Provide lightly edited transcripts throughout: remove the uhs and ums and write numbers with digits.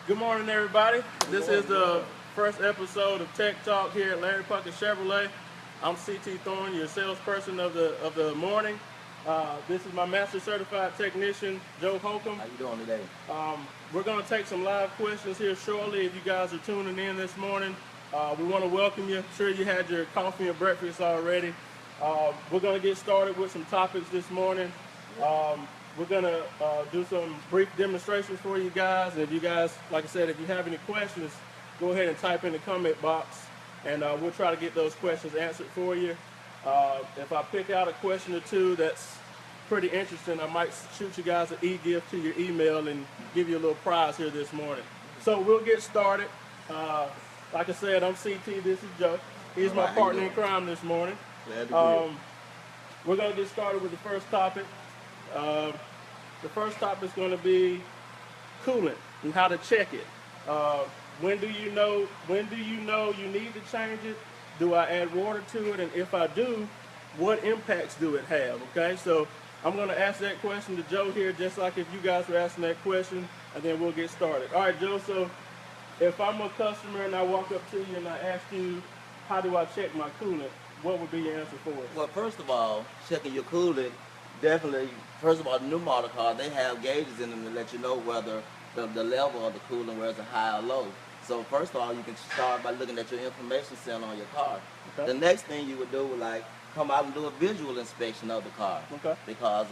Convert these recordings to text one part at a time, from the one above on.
Good morning, everybody. This is the first episode of Tech Talk here at Larry Puckett Chevrolet. I'm CT Thorne, your salesperson of the morning. This is my master certified technician, Joe Holcomb. How you doing today? We're going to take some live questions here shortly. If you guys are tuning in this morning, we want to welcome you. I'm sure you had your coffee and breakfast already. We're going to get started with some topics this morning. We're going to do some brief demonstrations for you guys. And if you guys, like I said, if you have any questions, go ahead and type in the comment box, and we'll try to get those questions answered for you. If I pick out a question or two that's pretty interesting, I might shoot you guys an e-gift to your email and give you a little prize here this morning. So we'll get started. Like I said, I'm CT, this is Joe. He's my partner in crime this morning. Glad to be here. We're going to get started with the first topic. The first topic is going to be coolant and how to check it. When do you know you need to change it? Do I add water to it? And if I do, what impacts do it have? Okay, so I'm going to ask that question to Joe here, just like if you guys were asking that question, and then we'll get started. All right, Joe, so if I'm a customer and I walk up to you and I ask you, how do I check my coolant? What would be your answer for it? Well, first of all, checking your coolant, definitely, first of all, the new model cars, they have gauges in them to let you know whether the level of the coolant, whether it's high or low. So first of all, you can start by looking at your information center on your car. Okay. The next thing you would do would come out and do a visual inspection of the car. Okay. Because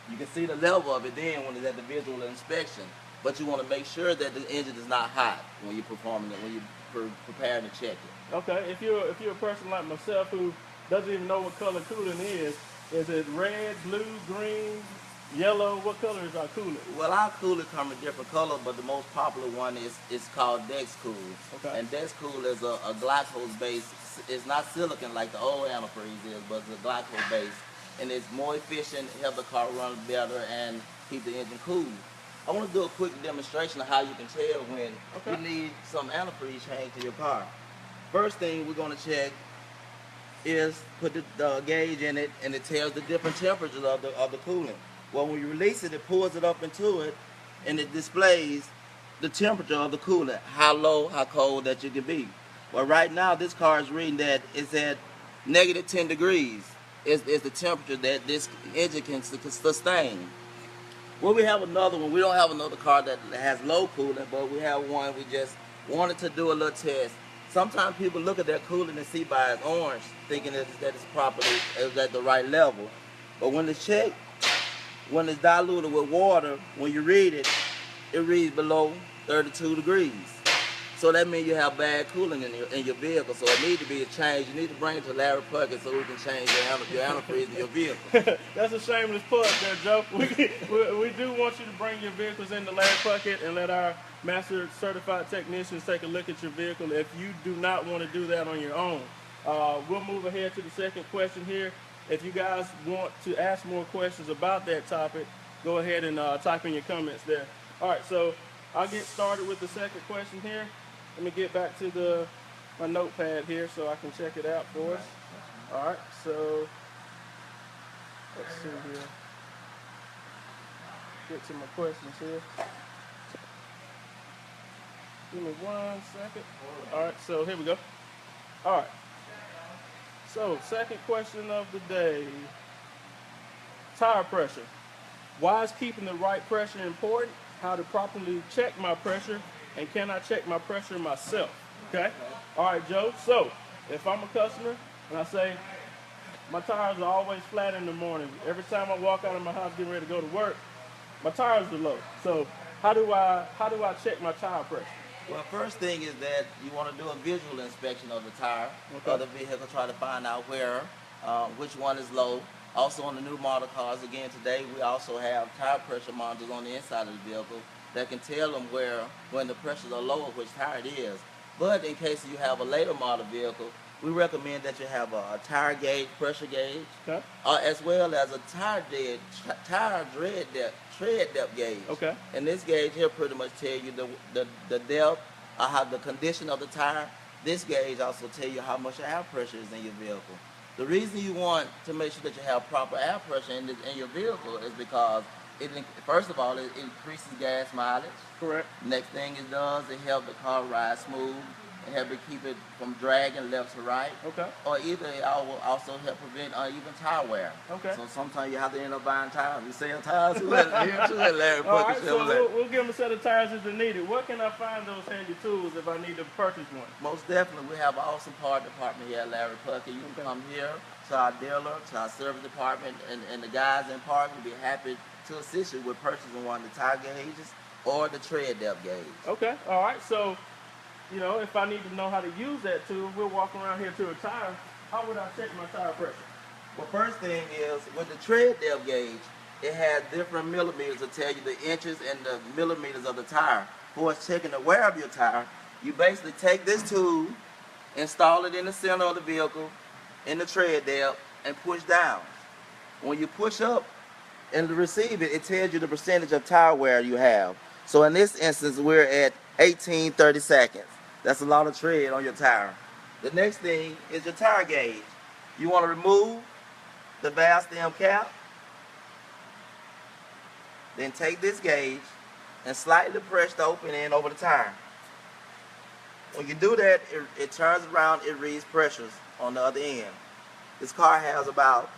you can see the level of it then when it's at the visual inspection. But you want to make sure that the engine is not hot when you're performing it, when you're preparing to check it. Okay. If you're a person like myself who doesn't even know what color coolant is it red, blue, green, yellow? What color is our coolant? Well, our coolant come in different colors, but the most popular one is called Dexcool. Okay. And Dexcool is a glycol base. It's not silicon like the old antifreeze is, but it's a glycol base. And it's more efficient, help the car run better, and keep the engine cool. I want to do a quick demonstration of how you can tell when you need some antifreeze change to your car. First thing we're going to check is put the gauge in it, and it tells the different temperatures of the coolant. Well, when you release it, it pulls it up into it, and it displays the temperature of the coolant, how low, how cold that you can be. Well, right now, this car is reading that it's at negative 10 degrees. Is the temperature that this engine can sustain. Well, we have another one. We don't have another car that has low coolant, but we have one we just wanted to do a little test. Sometimes people look at their coolant and see by it's orange, thinking that it's properly at the right level. But when it's checked, when it's diluted with water, when you read it, it reads below 32 degrees. So that means you have bad coolant in your vehicle. So it needs to be a change. You need to bring it to Larry Puckett so we can change your antifreeze in your vehicle. That's a shameless plug there, Joe. We do want you to bring your vehicles into Larry Puckett and let our master certified technicians take a look at your vehicle. If you do not want to do that on your own, we'll move ahead to the second question here. If you guys want to ask more questions about that topic, go ahead and type in your comments there. All right, so I'll get started with the second question here. Let me get back to my notepad here so I can check it out for us. All right, so let's see here. Get to my questions here. Give me 1 second. All right, so here we go. All right. So, second question of the day. Tire pressure. Why is keeping the right pressure important? How to properly check my pressure, and can I check my pressure myself? Okay? All right, Joe. So, if I'm a customer and I say, my tires are always flat in the morning. Every time I walk out of my house getting ready to go to work, my tires are low. So, how do I check my tire pressure? Well, first thing is that you want to do a visual inspection of the tire of the vehicle, try to find out which one is low. Also on the new model cars, again today, we also have tire pressure monitors on the inside of the vehicle that can tell them when the pressures are low or which tire it is. But in case you have a later model vehicle, we recommend that you have a tire gauge, pressure gauge, as well as a tread depth gauge. Okay. And this gauge here pretty much tell you the depth, how the condition of the tire. This gauge also tell you how much air pressure is in your vehicle. The reason you want to make sure that you have proper air pressure in your vehicle is because First of all, it increases gas mileage. Correct. Next thing it does, it helps the car ride smooth. It helps it keep it from dragging left to right. Okay. Or either it will also help prevent uneven tire wear. Okay. So sometimes you have to end up buying tires. You sell tires to it, Larry Puckett. All right, so we'll give them a set of tires if they need it. Where can I find those handy tools if I need to purchase one? Most definitely, we have an awesome part department here at Larry Puckett. You can come here to our dealer, to our service department, and the guys in park will be happy to assist you with purchasing one of the tire gauges or the tread depth gauge. Okay, all right. So, you know, if I need to know how to use that tool, we'll walk around here to a tire. How would I check my tire pressure? Well, first thing is, with the tread depth gauge, it has different millimeters to tell you the inches and the millimeters of the tire. For checking the wear of your tire, you basically take this tool, install it in the center of the vehicle, in the tread depth, and push down. When you push up and receive it, it tells you the percentage of tire wear you have. So in this instance, we're at 1830 seconds. That's a lot of tread on your tire. The next thing is your tire gauge. You want to remove the valve stem cap, then take this gauge and slightly press the open end over the tire. When you do that, it turns around, it reads pressures on the other end. This car has about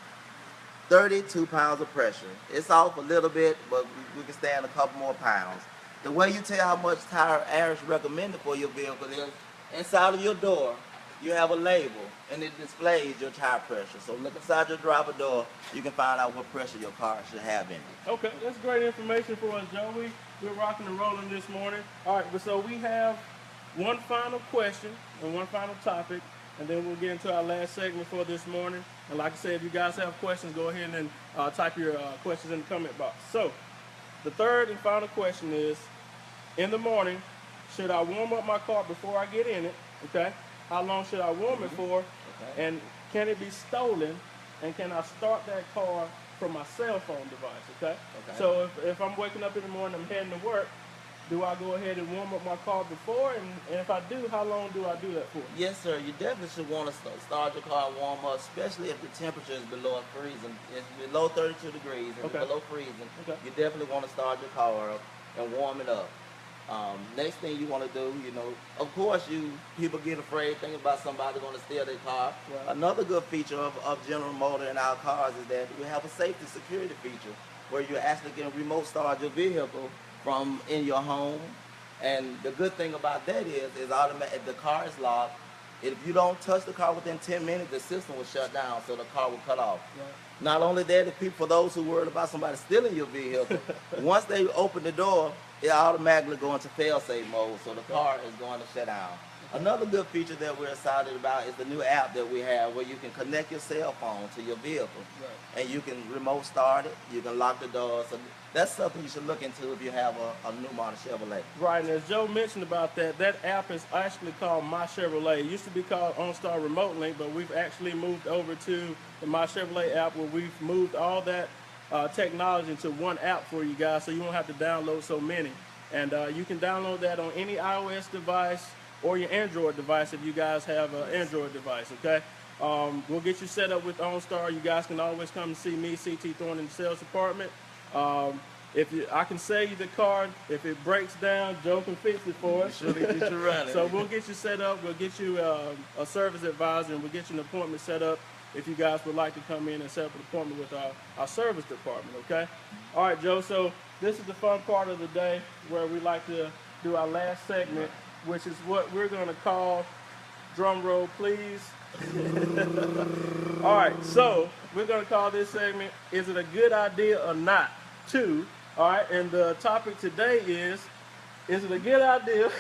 32 pounds of pressure. It's off a little bit, but we can stand a couple more pounds. The way you tell how much tire air is recommended for your vehicle is inside of your door, you have a label, and it displays your tire pressure. So look inside your driver door, you can find out what pressure your car should have in it. Okay, that's great information for us, Joey. We're rocking and rolling this morning. All right, so we have one final question and one final topic, and then we'll get into our last segment for this morning. And like I said, if you guys have questions, go ahead and type your questions in the comment box. So the third and final question is, in the morning, should I warm up my car before I get in it? Okay. How long should I warm it for? Okay. And can it be stolen? And can I start that car from my cell phone device? Okay. So if I'm waking up in the morning, I'm heading to work, do I go ahead and warm up my car before? And if I do, how long do I do that for? Yes, sir. You definitely should want to start your car and warm up, especially if the temperature is below freezing. It's below 32 degrees and below freezing. Okay. You definitely want to start your car up and warm it up. Next thing you want to do, you know, of course, people get afraid, thinking about somebody going to steal their car. Right. Another good feature of General Motors in our cars is that we have a safety security feature where you actually can remote start your vehicle from in your home. And the good thing about that is automatic. If the car is locked, if you don't touch the car within 10 minutes, the system will shut down, so the car will cut off. Right. Not only that, for those who worried about somebody stealing your vehicle, once they open the door, it automatically go into fail-safe mode, so the car is going to shut down. Another good feature that we're excited about is the new app that we have where you can connect your cell phone to your vehicle. Right. And you can remote start it, you can lock the door. So that's something you should look into if you have a new model Chevrolet. Right, and as Joe mentioned about that app is actually called My Chevrolet. It used to be called OnStar Remote Link, but we've actually moved over to the My Chevrolet app where we've moved all that technology into one app for you guys, so you won't have to download so many. And you can download that on any iOS device or your Android device if you guys have an Android device, okay? We'll get you set up with OnStar. You guys can always come and see me, C.T. Thorne, in the sales department. I can sell you the car. If it breaks down, Joe can fix it for us. So we'll get you set up. We'll get you a service advisor, and we'll get you an appointment set up if you guys would like to come in and set up an appointment with our service department, okay? All right, Joe, so this is the fun part of the day where we like to do our last segment, which is what we're going to call, drum roll please. All right, so we're going to call this segment, is it a good idea or not to? All right, and the topic today is it a good idea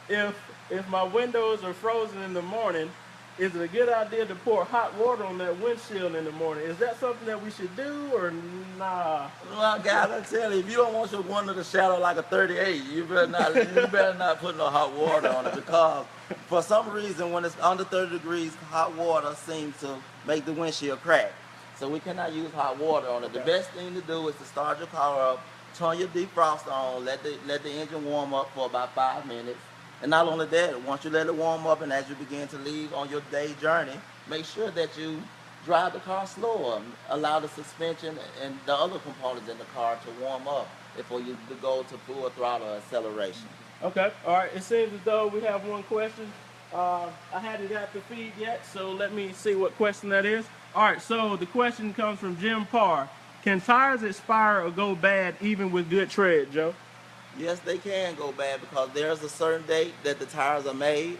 if my windows are frozen in the morning, is it a good idea to pour hot water on that windshield in the morning? Is that something that we should do or nah? Well, guys, I tell you, if you don't want your window to shadow like a 38, you better not put no hot water on it, because for some reason when it's under 30 degrees, hot water seems to make the windshield crack. So we cannot use hot water on it. Okay. The best thing to do is to start your car up, turn your defroster on, let the engine warm up for about 5 minutes. And not only that, once you let it warm up and as you begin to leave on your day journey, make sure that you drive the car slower, allow the suspension and the other components in the car to warm up before you go to full throttle acceleration. Okay, all right. It seems as though we have one question. I hadn't got the feed yet, so let me see what question that is. All right, so the question comes from Jim Parr. Can tires expire or go bad even with good tread, Joe? Yes, they can go bad because there's a certain date that the tires are made,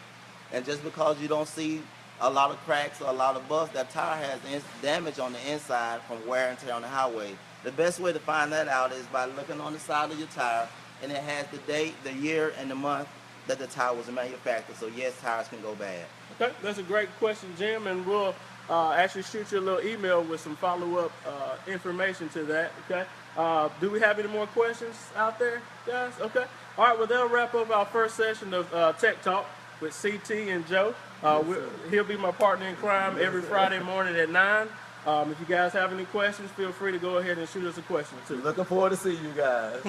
and just because you don't see a lot of cracks or a lot of busts, that tire has damage on the inside from wear and tear on the highway. The best way to find that out is by looking on the side of your tire, and it has the date, the year, and the month that the tire was manufactured. So yes, tires can go bad. Okay, that's a great question, Jim, and we'll actually shoot you a little email with some follow-up information to that. Okay. Do we have any more questions out there, guys? Okay. All right. Well, that'll wrap up our first session of Tech Talk with CT and Joe. He'll be my partner in crime every Friday morning at 9. If you guys have any questions, feel free to go ahead and shoot us a question too. Looking forward to seeing you guys.